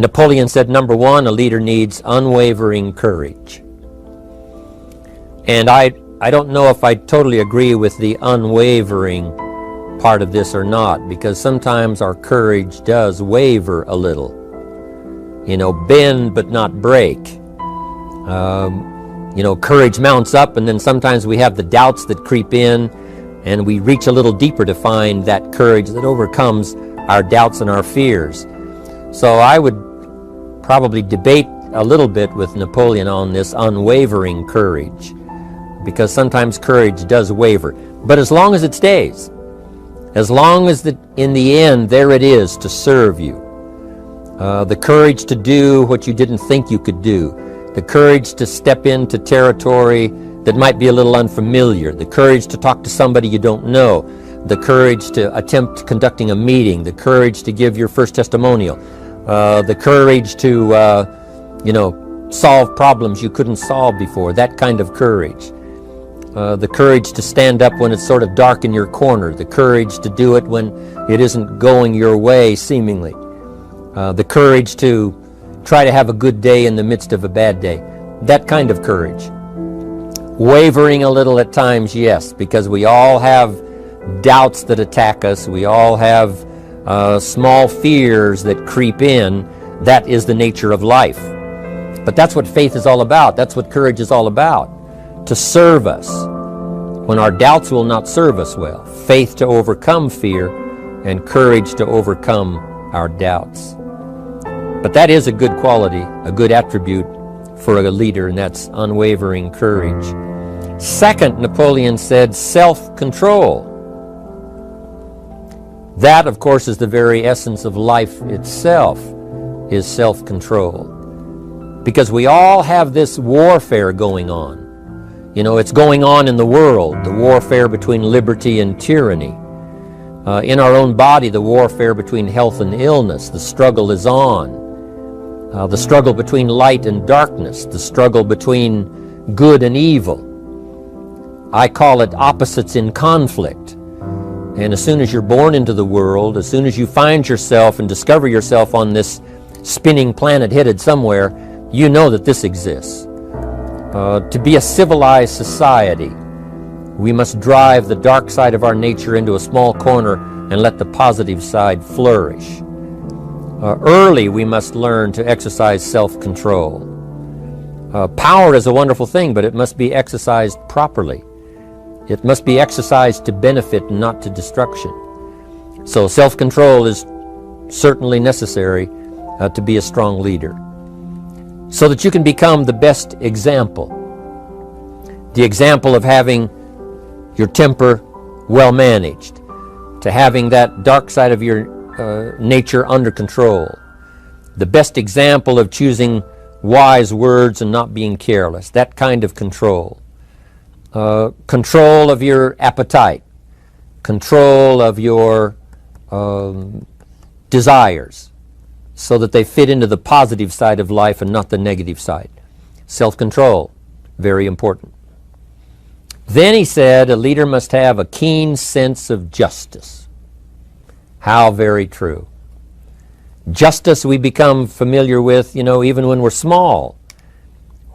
Napoleon said, number one, a leader needs unwavering courage. And I don't know if I totally agree with the unwavering part of this or not, because sometimes our courage does waver a little. You know, bend but not break. You know, courage mounts up, and then sometimes we have the doubts that creep in, and we reach a little deeper to find that courage that overcomes our doubts and our fears. So I would probably debate a little bit with Napoleon on this unwavering courage, because sometimes courage does waver. But as long as it stays, as long as in the end there it is to serve you, the courage to do what you didn't think you could do, the courage to step into territory that might be a little unfamiliar, the courage to talk to somebody you don't know, the courage to attempt conducting a meeting, the courage to give your first testimonial, the courage to, you know, solve problems you couldn't solve before, that kind of courage. The courage to stand up when it's sort of dark in your corner, the courage to do it when it isn't going your way, seemingly. The courage to try to have a good day in the midst of a bad day. That kind of courage. Wavering a little at times, yes, because we all have doubts that attack us. We all have small fears that creep in. That is the nature of life. But that's what faith is all about. That's what courage is all about. To serve us when our doubts will not serve us well. Faith to overcome fear, and courage to overcome our doubts. But that is a good quality, a good attribute for a leader, and that's unwavering courage. Second, Napoleon said self-control. That, of course, is the very essence of life itself, is self-control. Because we all have this warfare going on. You know, it's going on in the world, the warfare between liberty and tyranny. In our own body, the warfare between health and illness, the struggle is on. The struggle between light and darkness, the struggle between good and evil. I call it opposites in conflict. And as soon as you're born into the world, as soon as you find yourself and discover yourself on this spinning planet headed somewhere, you know that this exists. To be a civilized society, we must drive the dark side of our nature into a small corner and let the positive side flourish. Early, we must learn to exercise self-control. Power is a wonderful thing, but it must be exercised properly. It must be exercised to benefit and not to destruction. So self-control is certainly necessary to be a strong leader, so that you can become the best example. The example of having your temper well managed, to having that dark side of your nature under control. The best example of choosing wise words and not being careless, that kind of control. Control of your appetite, control of your desires, so that they fit into the positive side of life and not the negative side. Self-control, very important. Then he said a leader must have a keen sense of justice. How very true. Justice we become familiar with, even when we're small.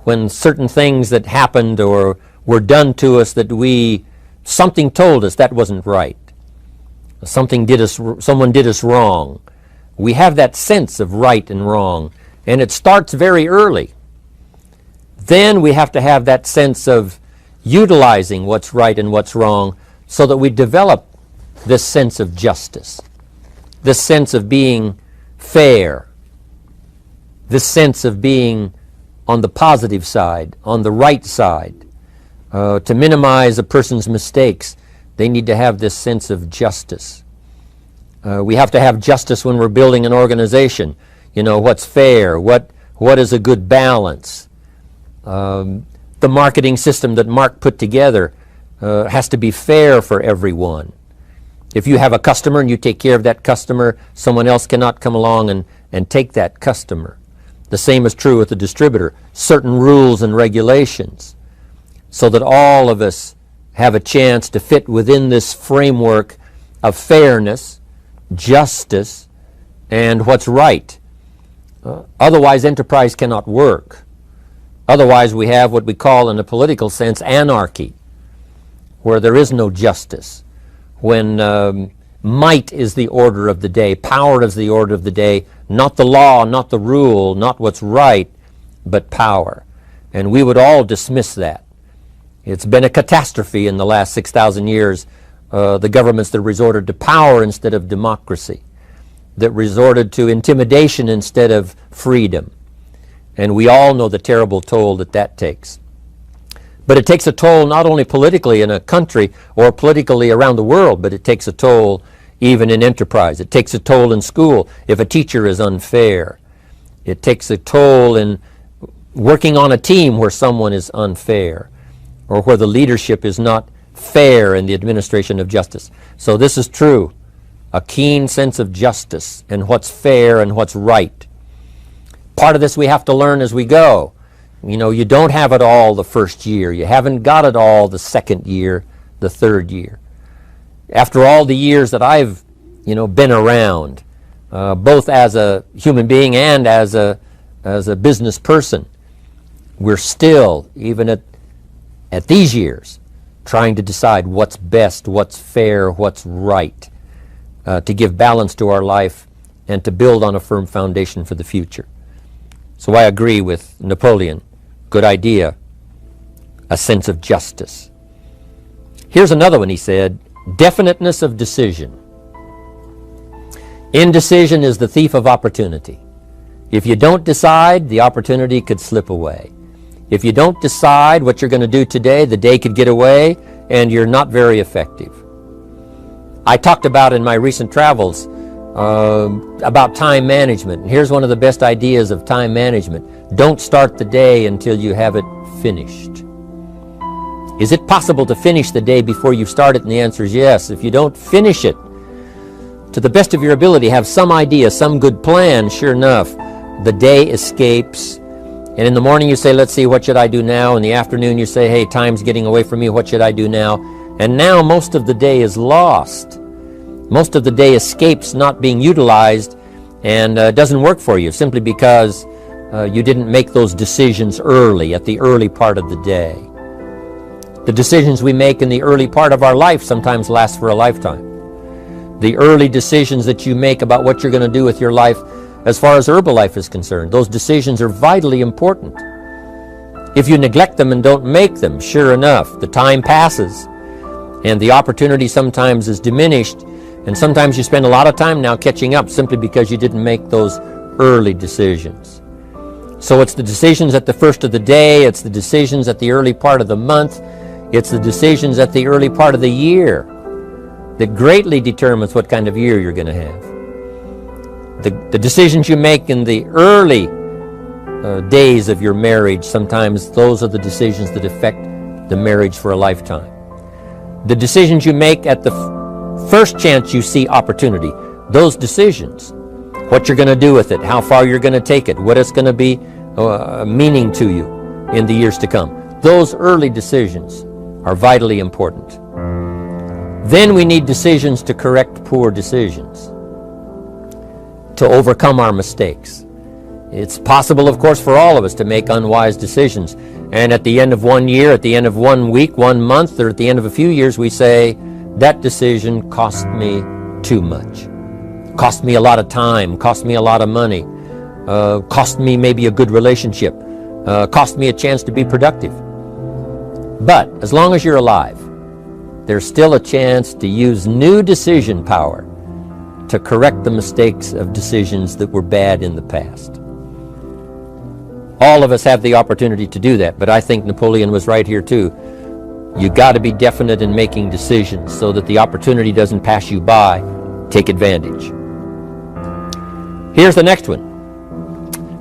When certain things that happened or were done to us that something told us that wasn't right. Someone did us wrong. We have that sense of right and wrong, and it starts very early. Then we have to have that sense of utilizing what's right and what's wrong so that we develop this sense of justice, this sense of being fair, this sense of being on the positive side, on the right side. To minimize a person's mistakes, they need to have this sense of justice. We have to have justice when we're building an organization. What's fair, what is a good balance. The marketing system that Mark put together has to be fair for everyone. If you have a customer and you take care of that customer, someone else cannot come along and take that customer. The same is true with the distributor. Certain rules and regulations, so that all of us have a chance to fit within this framework of fairness, justice, and what's right. Otherwise, enterprise cannot work. Otherwise, we have what we call, in a political sense, anarchy, where there is no justice, when might is the order of the day, power is the order of the day, not the law, not the rule, not what's right, but power. And we would all dismiss that. It's been a catastrophe in the last 6,000 years, the governments that resorted to power instead of democracy, that resorted to intimidation instead of freedom. And we all know the terrible toll that that takes. But it takes a toll not only politically in a country or politically around the world, but it takes a toll even in enterprise. It takes a toll in school if a teacher is unfair. It takes a toll in working on a team where someone is unfair, or where the leadership is not fair in the administration of justice. So this is true. A keen sense of justice and what's fair and what's right. Part of this we have to learn as we go. You know, you don't have it all the first year. You haven't got it all the second year, the third year. After all the years that I've, been around, both as a human being and as a business person, we're still, even at these years, trying to decide what's best, what's fair, what's right, to give balance to our life and to build on a firm foundation for the future. So I agree with Napoleon. Good idea. A sense of justice. Here's another one, he said. Definiteness of decision. Indecision is the thief of opportunity. If you don't decide, the opportunity could slip away. If you don't decide what you're going to do today, the day could get away and you're not very effective. I talked about in my recent travels about time management. And here's one of the best ideas of time management. Don't start the day until you have it finished. Is it possible to finish the day before you start it? And the answer is yes. If you don't finish it to the best of your ability, have some idea, some good plan, sure enough, the day escapes. And in the morning you say, let's see, what should I do now? In the afternoon you say, hey, time's getting away from me, what should I do now? And now most of the day is lost. Most of the day escapes not being utilized and doesn't work for you simply because you didn't make those decisions early, at the early part of the day. The decisions we make in the early part of our life sometimes last for a lifetime. The early decisions that you make about what you're going to do with your life as far as Herbalife is concerned, those decisions are vitally important. If you neglect them and don't make them, sure enough, the time passes and the opportunity sometimes is diminished, and sometimes you spend a lot of time now catching up simply because you didn't make those early decisions. So it's the decisions at the first of the day, it's the decisions at the early part of the month, it's the decisions at the early part of the year that greatly determines what kind of year you're going to have. The decisions you make in the early days of your marriage, sometimes those are the decisions that affect the marriage for a lifetime. The decisions you make at the first chance you see opportunity, those decisions, what you're going to do with it, how far you're going to take it, what it's going to be meaning to you in the years to come. Those early decisions are vitally important. Then we need decisions to correct poor decisions, to overcome our mistakes. It's possible, of course, for all of us to make unwise decisions. And at the end of 1 year, at the end of 1 week, 1 month, or at the end of a few years, we say, that decision cost me too much. Cost me a lot of time, cost me a lot of money, cost me maybe a good relationship, cost me a chance to be productive. But as long as you're alive, there's still a chance to use new decision power to correct the mistakes of decisions that were bad in the past. All of us have the opportunity to do that, but I think Napoleon was right here too. You got to be definite in making decisions so that the opportunity doesn't pass you by. Take advantage. Here's the next one.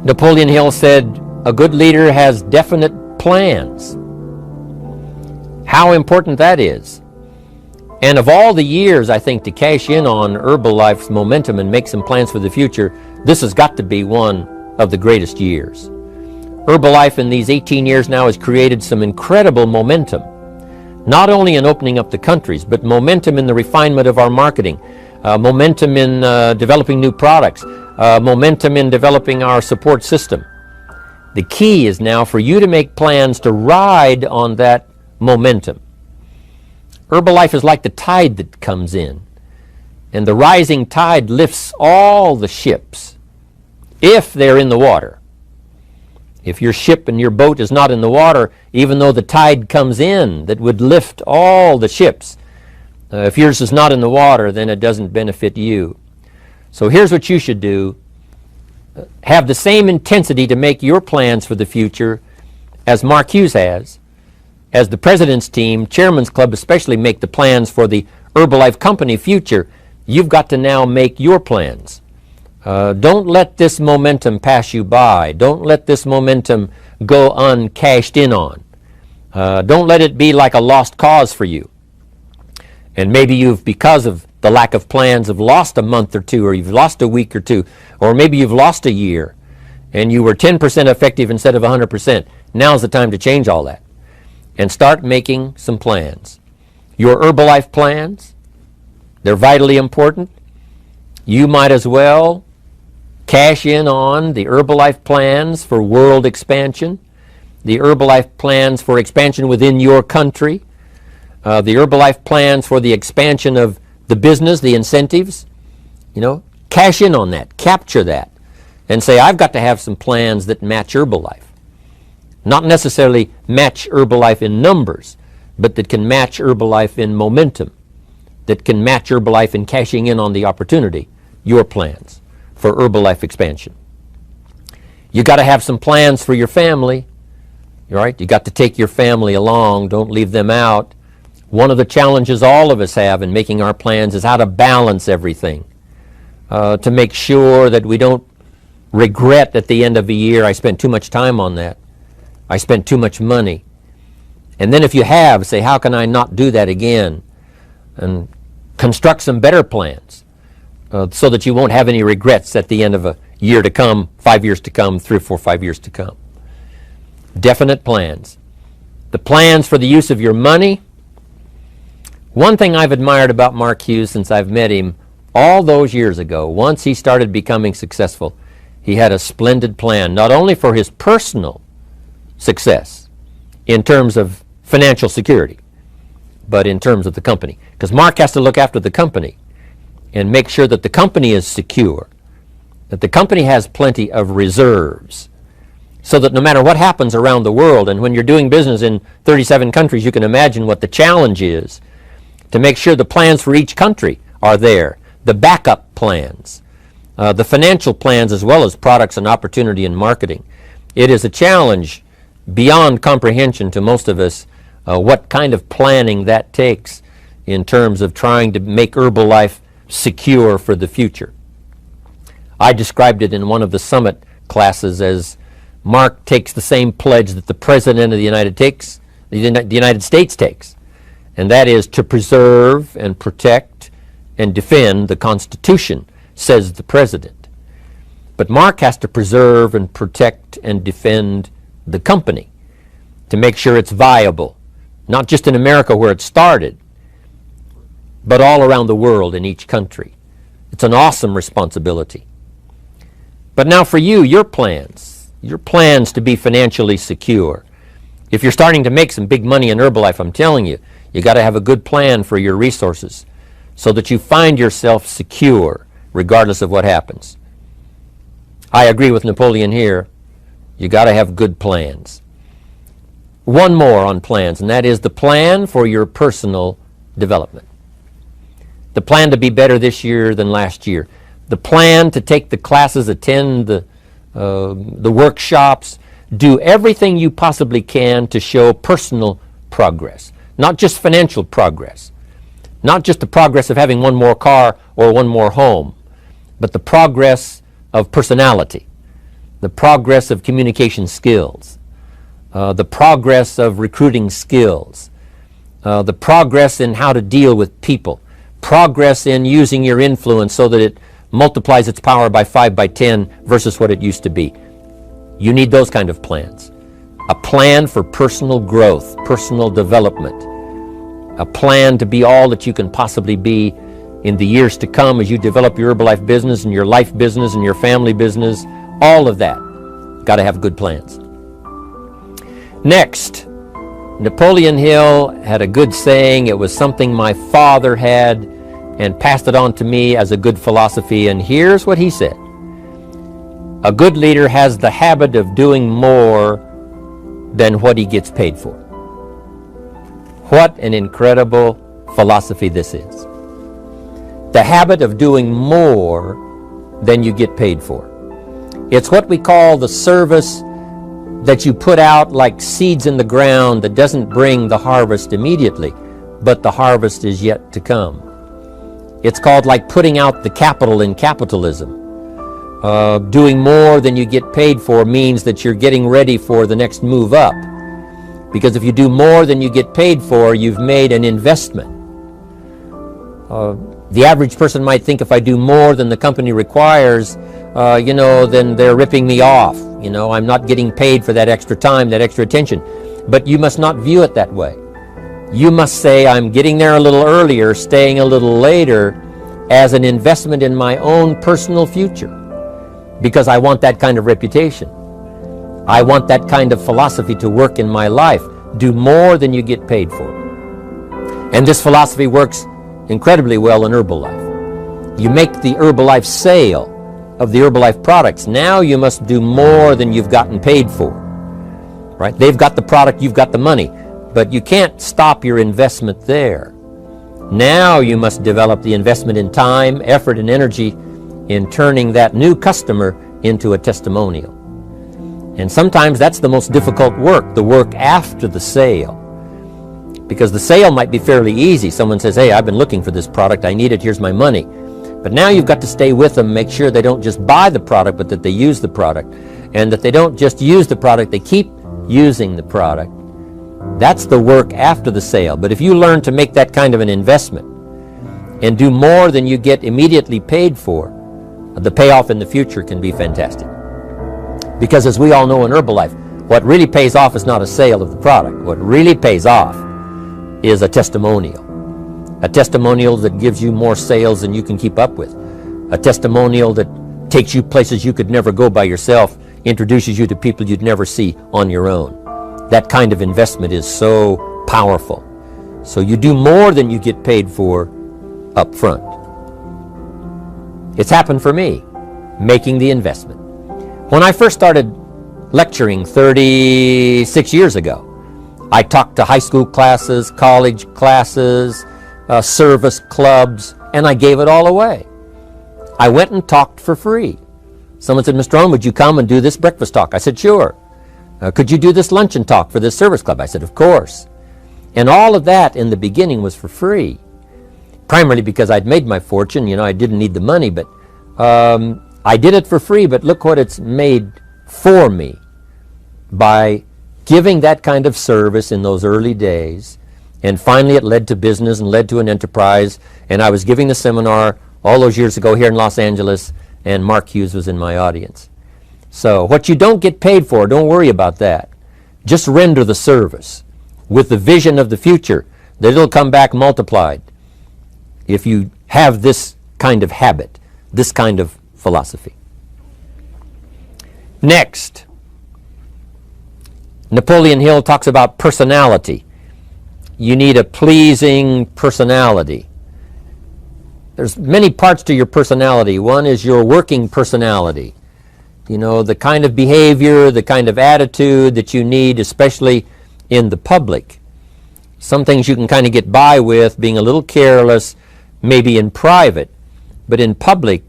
Napoleon Hill said, a good leader has definite plans. How important that is. And of all the years, I think, to cash in on Herbalife's momentum and make some plans for the future, this has got to be one of the greatest years. Herbalife in these 18 years now has created some incredible momentum, not only in opening up the countries, but momentum in the refinement of our marketing. momentum in developing new products, momentum in developing our support system. The key is now for you to make plans to ride on that momentum. Herbalife is like the tide that comes in, and the rising tide lifts all the ships if they're in the water. If your ship and your boat is not in the water, even though the tide comes in that would lift all the ships, if yours is not in the water, then it doesn't benefit you. So here's what you should do. Have the same intensity to make your plans for the future as Mark Hughes has. As the President's team, Chairman's Club especially, make the plans for the Herbalife company future, you've got to now make your plans. Don't let this momentum pass you by. Don't let this momentum go uncashed in on. Don't let it be like a lost cause for you. And maybe you've, because of the lack of plans, have lost a month or two, or you've lost a week or two, or maybe you've lost a year, and you were 10% effective instead of 100%. Now's the time to change all that and start making some plans. Your Herbalife plans, they're vitally important. You might as well cash in on the Herbalife plans for world expansion, the Herbalife plans for expansion within your country, the Herbalife plans for the expansion of the business, the incentives. Cash in on that, capture that, and say, I've got to have some plans that match Herbalife. Not necessarily match Herbalife in numbers, but that can match Herbalife in momentum, that can match Herbalife in cashing in on the opportunity, your plans for Herbalife expansion. You got to have some plans for your family, right? You got to take your family along, don't leave them out. One of the challenges all of us have in making our plans is how to balance everything, to make sure that we don't regret at the end of the year, I spent too much time on that. I spent too much money. And then if you have, say, how can I not do that again? And construct some better plans so that you won't have any regrets at the end of a year to come, 5 years to come, 3 or 4, 5 years to come. Definite plans. The plans for the use of your money. One thing I've admired about Mark Hughes since I've met him all those years ago, once he started becoming successful, he had a splendid plan, not only for his personal success in terms of financial security, but in terms of the company. Because Mark has to look after the company and make sure that the company is secure, that the company has plenty of reserves, so that no matter what happens around the world, and when you're doing business in 37 countries, you can imagine what the challenge is to make sure the plans for each country are there, the backup plans, the financial plans, as well as products and opportunity and marketing. It is a challenge beyond comprehension to most of us what kind of planning that takes in terms of trying to make Herbalife secure for the future. I described it in one of the summit classes as Mark takes the same pledge that the President of the United States takes, and that is to preserve and protect and defend the Constitution, says the President. But Mark has to preserve and protect and defend the company to make sure it's viable, not just in America where it started, but all around the world in each country. It's an awesome responsibility. But now for you, your plans to be financially secure. If you're starting to make some big money in Herbalife, I'm telling you, you got to have a good plan for your resources so that you find yourself secure regardless of what happens. I agree with Napoleon here. You got to have good plans. One more on plans, and that is the plan for your personal development. The plan to be better this year than last year. The plan to take the classes, attend the workshops, do everything you possibly can to show personal progress, not just financial progress, not just the progress of having one more car or one more home, but the progress of personality, the progress of communication skills, the progress of recruiting skills, the progress in how to deal with people, progress in using your influence so that it multiplies its power by 5 by 10 versus what it used to be. You need those kind of plans. A plan for personal growth, personal development, a plan to be all that you can possibly be in the years to come as you develop your Herbalife business and your life business and your family business, all of that. Got to have good plans. Next, Napoleon Hill had a good saying. It was something my father had and passed it on to me as a good philosophy, and here's what he said. A good leader has the habit of doing more than what he gets paid for. What an incredible philosophy this is. The habit of doing more than you get paid for. It's what we call the service that you put out like seeds in the ground that doesn't bring the harvest immediately, but the harvest is yet to come. It's called like putting out the capital in capitalism. Doing more than you get paid for means that you're getting ready for the next move up. Because if you do more than you get paid for, you've made an investment. The average person might think if I do more than the company requires, then they're ripping me off. I'm not getting paid for that extra time, that extra attention. But you must not view it that way. You must say, I'm getting there a little earlier, staying a little later, as an investment in my own personal future. Because I want that kind of reputation. I want that kind of philosophy to work in my life. Do more than you get paid for. And this philosophy works incredibly well in Herbalife. You make the Herbalife sale of the Herbalife products. Now you must do more than you've gotten paid for. Right? They've got the product, you've got the money. But you can't stop your investment there. Now you must develop the investment in time, effort, and energy in turning that new customer into a testimonial. And sometimes that's the most difficult work, the work after the sale. Because the sale might be fairly easy. Someone says, hey, I've been looking for this product, I need it, here's my money. But now you've got to stay with them, make sure they don't just buy the product, but that they use the product. And that they don't just use the product, they keep using the product. That's the work after the sale. But if you learn to make that kind of an investment and do more than you get immediately paid for, the payoff in the future can be fantastic. Because as we all know in Herbalife, what really pays off is not a sale of the product. What really pays off is a testimonial. A testimonial that gives you more sales than you can keep up with. A testimonial that takes you places you could never go by yourself, introduces you to people you'd never see on your own. That kind of investment is so powerful. So you do more than you get paid for up front. It's happened for me, making the investment. When I first started lecturing 36 years ago, I talked to high school classes, college classes, service clubs, and I gave it all away. I went and talked for free. Someone said, Mr. Rohn, would you come and do this breakfast talk? I said, sure. Could you do this luncheon talk for this service club? I said, of course. And all of that in the beginning was for free. Primarily because I'd made my fortune. I didn't need the money, but I did it for free. But look what it's made for me by giving that kind of service in those early days. And finally it led to business and led to an enterprise. And I was giving the seminar all those years ago here in Los Angeles, and Mark Hughes was in my audience. So what you don't get paid for, don't worry about that. Just render the service with the vision of the future that it'll come back multiplied if you have this kind of habit, this kind of philosophy. Next, Napoleon Hill talks about personality. You need a pleasing personality. There's many parts to your personality. One is your working personality. The kind of behavior, the kind of attitude that you need, especially in the public. Some things you can kind of get by with, being a little careless, maybe in private, but in public,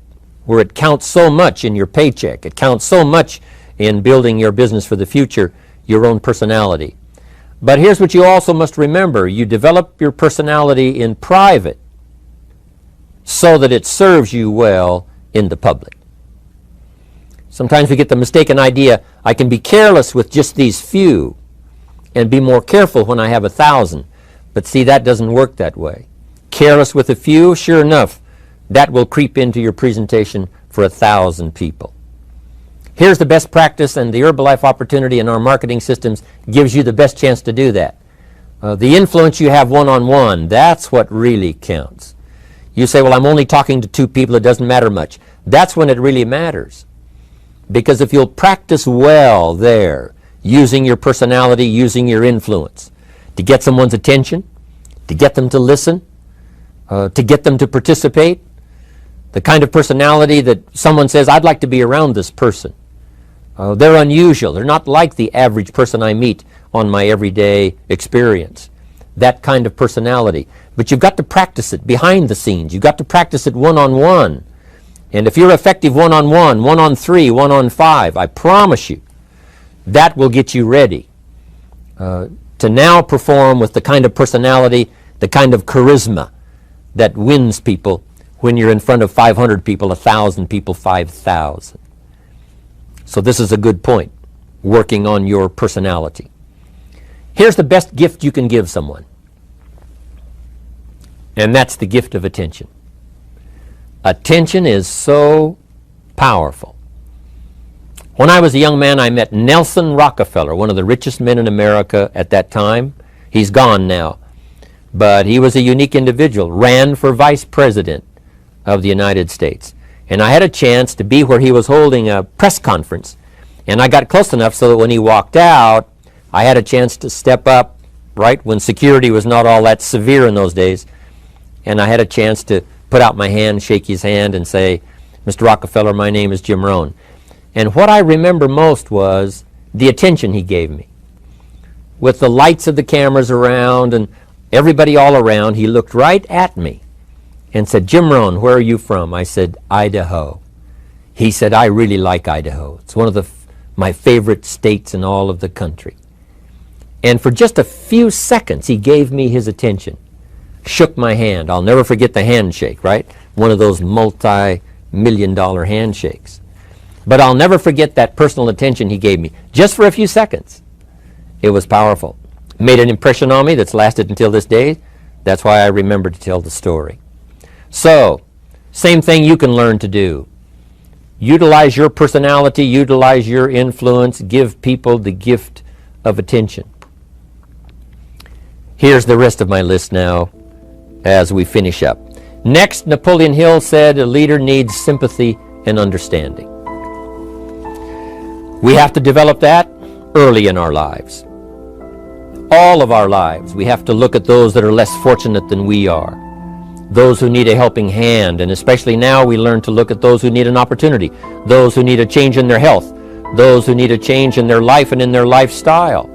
where it counts so much in your paycheck, it counts so much in building your business for the future, your own personality. But here's what you also must remember. You develop your personality in private so that it serves you well in the public. Sometimes we get the mistaken idea, I can be careless with just these few and be more careful when I have 1,000. But see, that doesn't work that way. Careless with a few, sure enough, that will creep into your presentation for 1,000 people. Here's the best practice, and the Herbalife opportunity in our marketing systems gives you the best chance to do that. The influence you have one-on-one, that's what really counts. You say, well, I'm only talking to 2 people, it doesn't matter much. That's when it really matters. Because if you'll practice well there, using your personality, using your influence, to get someone's attention, to get them to listen, to get them to participate, the kind of personality that someone says, I'd like to be around this person. They're unusual. They're not like the average person I meet on my everyday experience. That kind of personality. But you've got to practice it behind the scenes. You've got to practice it one-on-one. And if you're effective one-on-one, 1-on-3, 1-on-5, I promise you, that will get you ready to now perform with the kind of personality, the kind of charisma that wins people when you're in front of 500 people, 1,000 people, 5,000. So this is a good point, working on your personality. Here's the best gift you can give someone, and that's the gift of attention. Attention is so powerful. When I was a young man, I met Nelson Rockefeller, one of the richest men in America at that time. He's gone now, but he was a unique individual, ran for vice president of the United States. And I had a chance to be where he was holding a press conference. And I got close enough so that when he walked out, I had a chance to step up, right, when security was not all that severe in those days. And I had a chance to put out my hand, shake his hand, and say, Mr. Rockefeller, my name is Jim Rohn. And what I remember most was the attention he gave me. With the lights of the cameras around and everybody all around, he looked right at me and said, Jim Rohn, where are you from? I said, Idaho. He said, I really like Idaho. It's one of my favorite states in all of the country. And for just a few seconds, he gave me his attention, shook my hand. I'll never forget the handshake, right? One of those multi-million-dollar handshakes. But I'll never forget that personal attention he gave me, just for a few seconds. It was powerful. Made an impression on me that's lasted until this day. That's why I remember to tell the story. So, same thing you can learn to do. Utilize your personality, utilize your influence, give people the gift of attention. Here's the rest of my list now as we finish up. Next, Napoleon Hill said a leader needs sympathy and understanding. We have to develop that early in our lives. All of our lives, we have to look at those that are less fortunate than we are. Those who need a helping hand, and especially now we learn to look at those who need an opportunity, those who need a change in their health, those who need a change in their life and in their lifestyle.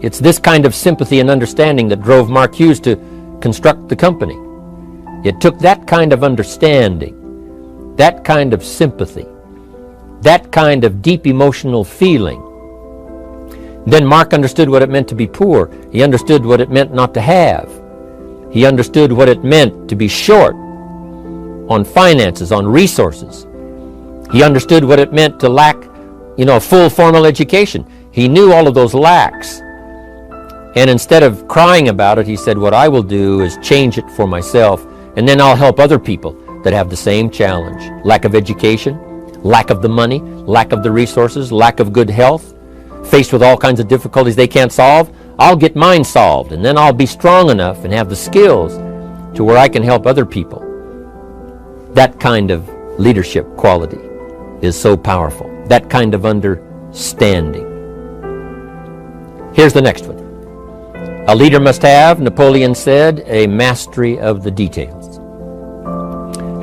It's this kind of sympathy and understanding that drove Mark Hughes to construct the company. It took that kind of understanding, that kind of sympathy, that kind of deep emotional feeling. Then Mark understood what it meant to be poor. He understood what it meant not to have. He understood what it meant to be short on finances, on resources. He understood what it meant to lack, a full formal education. He knew all of those lacks. And instead of crying about it, he said, what I will do is change it for myself, and then I'll help other people that have the same challenge. Lack of education, lack of the money, lack of the resources, lack of good health, faced with all kinds of difficulties they can't solve. I'll get mine solved, and then I'll be strong enough and have the skills to where I can help other people. That kind of leadership quality is so powerful. That kind of understanding. Here's the next one. A leader must have, Napoleon said, a mastery of the details.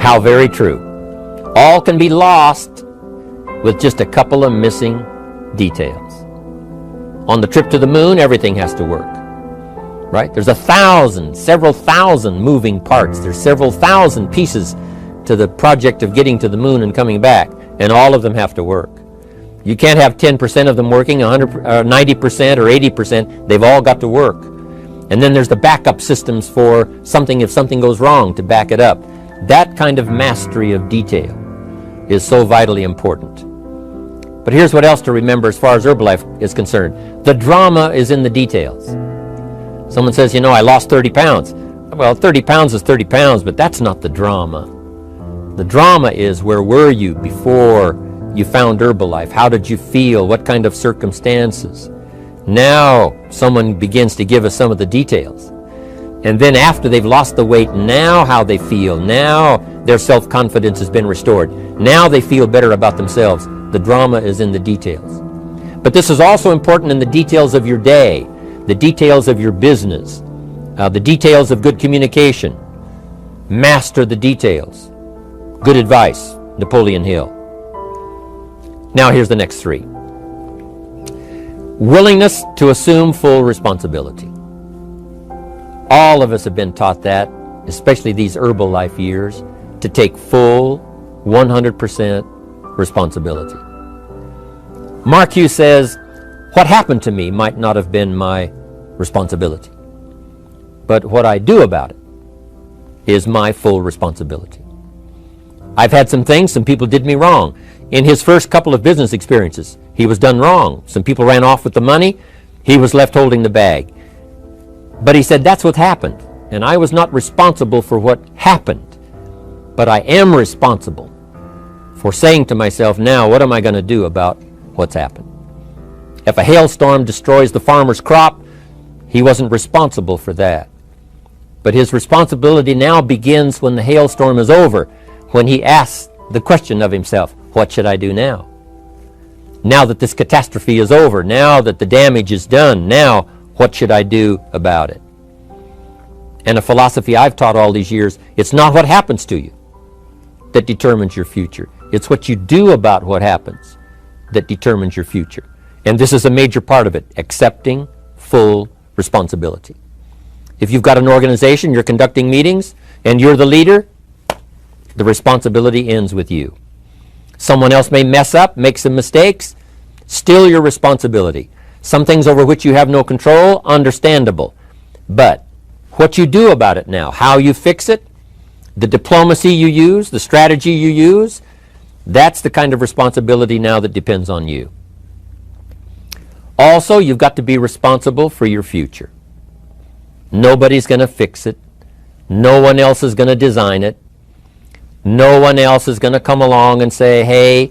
How very true. All can be lost with just a couple of missing details. On the trip to the moon, everything has to work, right? There's several thousand moving parts. There's several thousand pieces to the project of getting to the moon and coming back, and all of them have to work. You can't have 10% of them working, 90% or 80%. They've all got to work. And then there's the backup systems for something if something goes wrong to back it up. That kind of mastery of detail is so vitally important. But here's what else to remember as far as Herbalife is concerned. The drama is in the details. Someone says, I lost 30 pounds. Well, 30 pounds is 30 pounds, but that's not the drama. The drama is, where were you before you found Herbalife? How did you feel? What kind of circumstances? Now someone begins to give us some of the details. And then after they've lost the weight, now how they feel, now their self-confidence has been restored. Now they feel better about themselves. The drama is in the details. But this is also important in the details of your day, the details of your business, the details of good communication. Master the details. Good advice, Napoleon Hill. Now here's the next three. Willingness to assume full responsibility. All of us have been taught that, especially these Herbalife years, to take full 100% responsibility. Mark Hughes says, what happened to me might not have been my responsibility, but what I do about it is my full responsibility. I've had some things, some people did me wrong. In his first couple of business experiences, he was done wrong. Some people ran off with the money. He was left holding the bag. But he said, that's what happened. And I was not responsible for what happened. But I am responsible for saying to myself, now, what am I going to do about what's happened? If a hailstorm destroys the farmer's crop, he wasn't responsible for that. But his responsibility now begins when the hailstorm is over, when he asks the question of himself, what should I do now? Now that this catastrophe is over, now that the damage is done, now what should I do about it? And a philosophy I've taught all these years, it's not what happens to you that determines your future. It's what you do about what happens that determines your future. And this is a major part of it, accepting full responsibility. If you've got an organization, you're conducting meetings, and you're the leader, the responsibility ends with you. Someone else may mess up, make some mistakes, still your responsibility. Some things over which you have no control, understandable. But what you do about it now, how you fix it, the diplomacy you use, the strategy you use, that's the kind of responsibility now that depends on you. Also, you've got to be responsible for your future. Nobody's going to fix it. No one else is going to design it. No one else is going to come along and say, hey,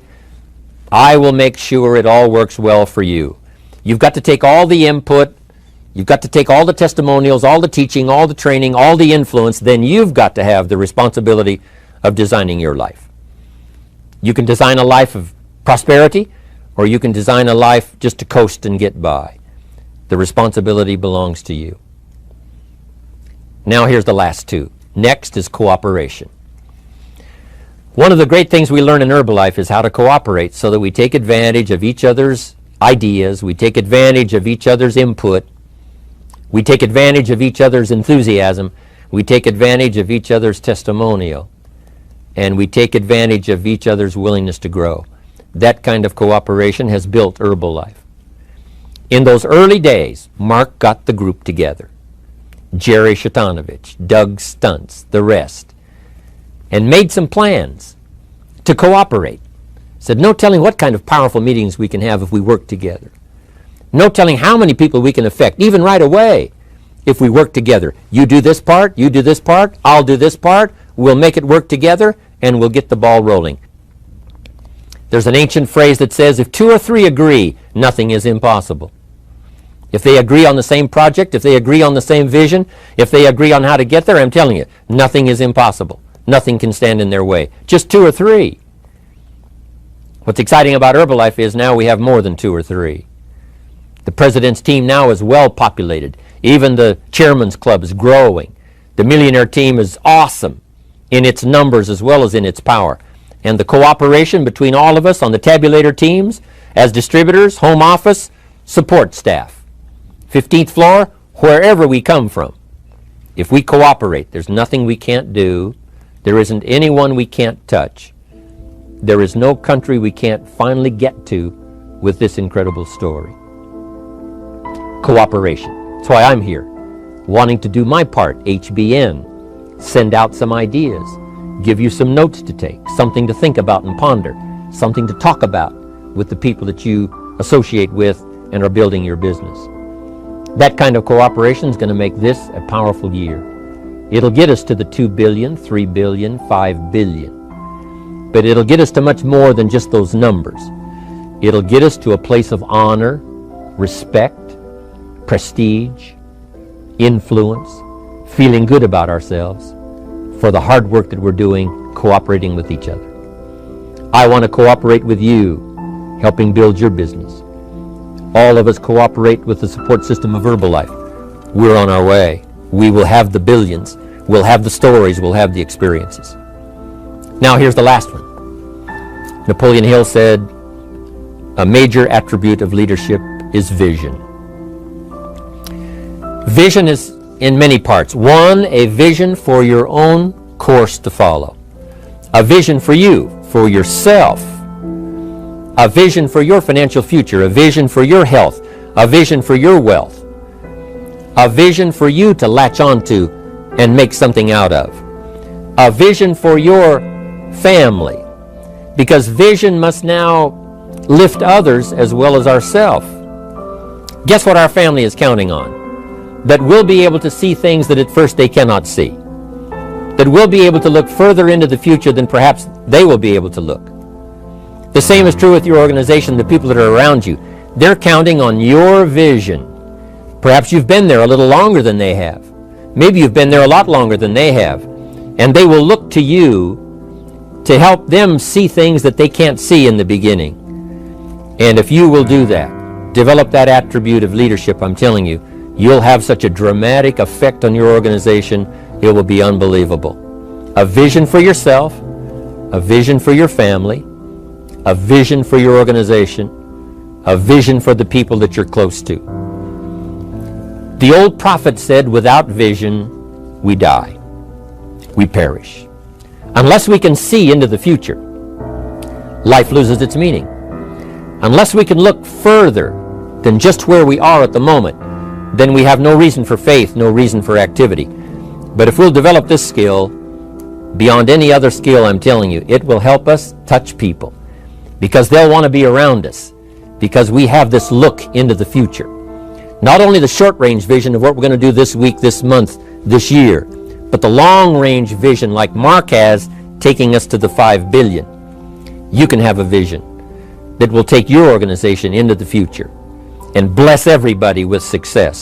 I will make sure it all works well for you. You've got to take all the input, you've got to take all the testimonials, all the teaching, all the training, all the influence, then you've got to have the responsibility of designing your life. You can design a life of prosperity, or you can design a life just to coast and get by. The responsibility belongs to you. Now here's the last two. Next is cooperation. One of the great things we learn in Herbalife is how to cooperate so that we take advantage of each other's ideas, we take advantage of each other's input, we take advantage of each other's enthusiasm, we take advantage of each other's testimonial, and we take advantage of each other's willingness to grow. That kind of cooperation has built Herbalife. In those early days, Mark got the group together. Jerry Shatanovich, Doug Stuntz, the rest, and made some plans to cooperate. Said, no telling what kind of powerful meetings we can have if we work together. No telling how many people we can affect, even right away, if we work together. You do this part, you do this part, I'll do this part, we'll make it work together, and we'll get the ball rolling. There's an ancient phrase that says, if two or three agree, nothing is impossible. If they agree on the same project, if they agree on the same vision, if they agree on how to get there, I'm telling you, nothing is impossible. Nothing can stand in their way. Just two or three. What's exciting about Herbalife is now we have more than two or three. The president's team now is well populated. Even the chairman's club is growing. The millionaire team is awesome in its numbers as well as in its power. And the cooperation between all of us on the tabulator teams, as distributors, home office, support staff, 15th floor, wherever we come from. If we cooperate, there's nothing we can't do. There isn't anyone we can't touch. There is no country we can't finally get to with this incredible story. Cooperation. That's why I'm here, wanting to do my part, HBN, send out some ideas, give you some notes to take, something to think about and ponder, something to talk about with the people that you associate with and are building your business. That kind of cooperation is going to make this a powerful year. It'll get us to the 2 billion, 3 billion, 5 billion. But it'll get us to much more than just those numbers. It'll get us to a place of honor, respect, prestige, influence, feeling good about ourselves for the hard work that we're doing, cooperating with each other. I want to cooperate with you, helping build your business. All of us cooperate with the support system of Herbalife. We're on our way. We will have the billions. We'll have the stories. We'll have the experiences. Now here's the last one. Napoleon Hill said, a major attribute of leadership is vision. Vision is in many parts. One, a vision for your own course to follow. A vision for you, for yourself. A vision for your financial future. A vision for your health. A vision for your wealth. A vision for you to latch onto and make something out of. A vision for your family. Because vision must now lift others as well as ourselves. Guess what our family is counting on? That we'll be able to see things that at first they cannot see. That we'll be able to look further into the future than perhaps they will be able to look. The same is true with your organization, the people that are around you. They're counting on your vision. Perhaps you've been there a little longer than they have. Maybe you've been there a lot longer than they have. And they will look to you to help them see things that they can't see in the beginning. And if you will do that, develop that attribute of leadership, I'm telling you, you'll have such a dramatic effect on your organization, it will be unbelievable. A vision for yourself, a vision for your family, a vision for your organization, a vision for the people that you're close to. The old prophet said, without vision, we die. We perish. Unless we can see into the future, life loses its meaning. Unless we can look further than just where we are at the moment, then we have no reason for faith, no reason for activity. But if we'll develop this skill, beyond any other skill, I'm telling you, it will help us touch people. Because they'll want to be around us. Because we have this look into the future. Not only the short-range vision of what we're going to do this week, this month, this year, but the long-range vision like Mark has, taking us to the 5 billion. You can have a vision that will take your organization into the future and bless everybody with success.